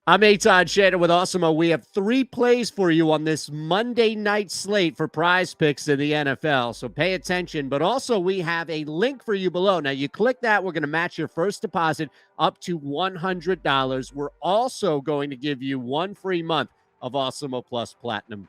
I'm Eytan Shanders with Awesemo. We have 3 plays for you on this Monday night slate for PrizePicks in the NFL. So pay attention. But also, we have a link for you below. Now, you click that, we're going to match your first deposit up to $100. We're also going to give you 1 free month of Awesemo Plus Platinum.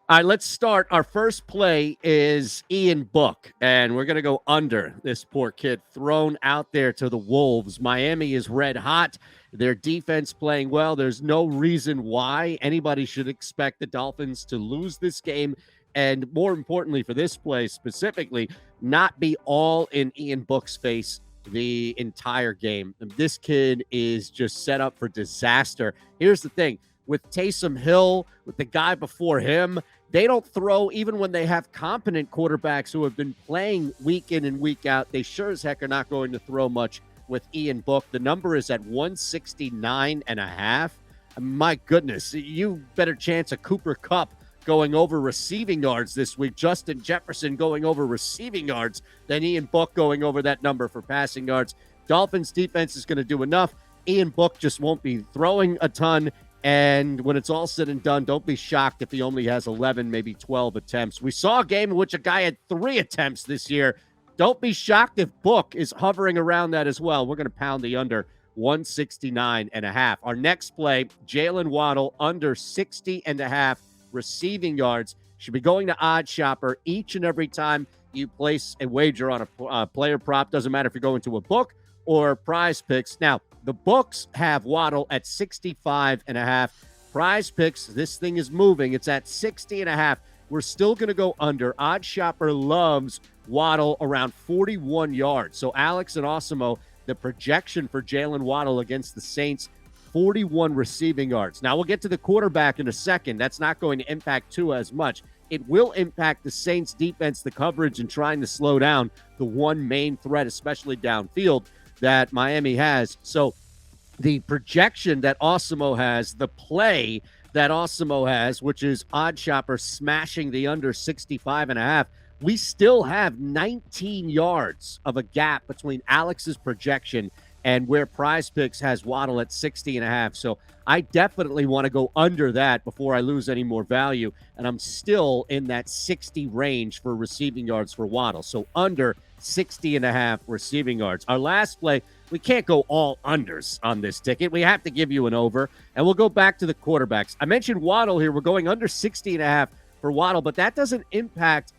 All right, let's start. Our first play is Ian Book, and we're going to go under. This poor kid thrown out there to the Wolves. Miami is red hot. Their defense playing well. There's no reason why anybody should expect the Dolphins to lose this game, and more importantly for this play specifically, not be all in Ian Book's face the entire game. This kid is just set up for disaster. Here's the thing. With Taysom Hill, with the guy before him, they don't throw even when they have competent quarterbacks who have been playing week in and week out. They sure as heck are not going to throw much with Ian Book. The number is at 169.5. My goodness, you better chance of Cooper Kupp going over receiving yards this week, Justin Jefferson going over receiving yards, than Ian Book going over that number for passing yards. Dolphins defense is going to do enough. Ian Book just won't be throwing a ton. And when it's all said and done, don't be shocked if he only has 11, maybe 12 attempts. We saw a game in which a guy had 3 attempts this year. Don't be shocked if Book is hovering around that as well. We're going to pound the under 169.5. Our next play, Jaylen Waddle under 60.5 receiving yards. Should be going to Odd Shopper each and every time you place a wager on a player prop. Doesn't matter if you're going to a book or PrizePicks. Now, the books have Waddle at 65.5. PrizePicks, this thing is moving. It's at 60.5. We're still going to go under. Odd Shopper loves Waddle around 41 yards. So Alex and Awesemo, the projection for Jaylen Waddle against the Saints, 41 receiving yards. Now, we'll get to the quarterback in a second. That's not going to impact Tua as much. It will impact the Saints defense, the coverage, and trying to slow down the one main threat, especially downfield, that Miami has. So the projection that Awesemo has, the play that Awesemo has, which is Odd Shopper smashing the under 65.5, we still have 19 yards of a gap between Alex's projection and where PrizePicks has Waddle at 60.5. So I definitely want to go under that before I lose any more value. And I'm still in that 60 range for receiving yards for Waddle. So under 60.5 receiving yards. Our last play, we can't go all unders on this ticket. We have to give you an over. And we'll go back to the quarterbacks. I mentioned Waddle here. We're going under 60.5 for Waddle, but that doesn't impact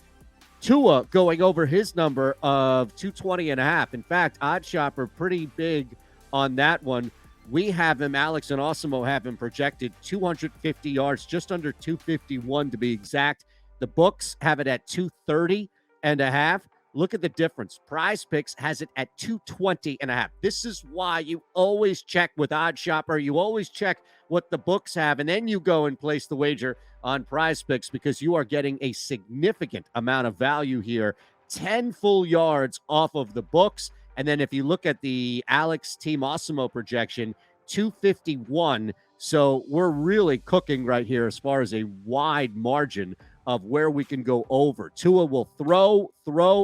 Tua going over his number of 220.5. In fact, Odd Shopper pretty big on that one. We have him, Alex and Awesemo have him projected 250 yards, just under 251 to be exact. The books have it at 230.5. Look at the difference. PrizePicks has it at 220.5. This is why you always check with Odd Shopper. You always check what the books have, and then you go and place the wager on PrizePicks because you are getting a significant amount of value here. 10 full yards off of the books. And then if you look at the Alex Team Awesemo projection, 251. So we're really cooking right here as far as a wide margin of where we can go over. Tua will throw,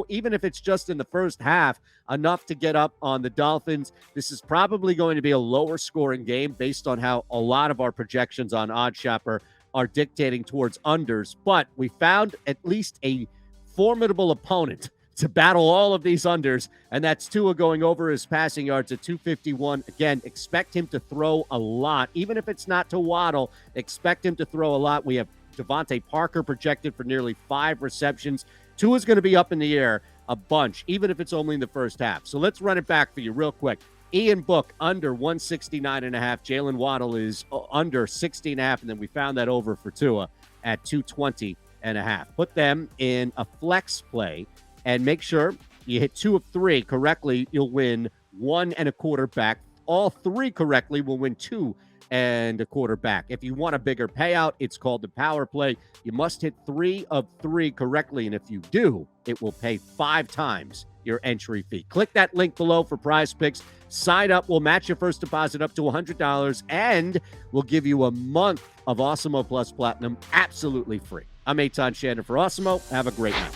even if it's just in the first half, enough to get up on the Dolphins. This is probably going to be a lower scoring game based on how a lot of our projections on Odd Shopper are dictating towards unders. But we found at least a formidable opponent to battle all of these unders, and that's Tua going over his passing yards at 251. Again, expect him to throw a lot. Even if it's not to Waddle, expect him to throw a lot. We have Devontae Parker projected for nearly 5 receptions. Tua's going to be up in the air a bunch, even if it's only in the first half. So let's run it back for you real quick. Ian Book under 169.5. Jaylen Waddle is under 60.5, and then we found that over for Tua at 220.5. Put them in a flex play and make sure you hit 2 of 3 correctly. You'll win 1 1/4 back. All 3 correctly will win 2 1/4 back. If you want a bigger payout, it's called the power play. You must hit 3 of 3 correctly, and if you do, it will pay 5 times your entry fee. Click that link below for PrizePicks. Sign up. We'll match your first deposit up to $100, and we'll give you a month of Awesemo Plus Platinum absolutely free. I'm Eytan Shanders for Awesemo. Have a great night.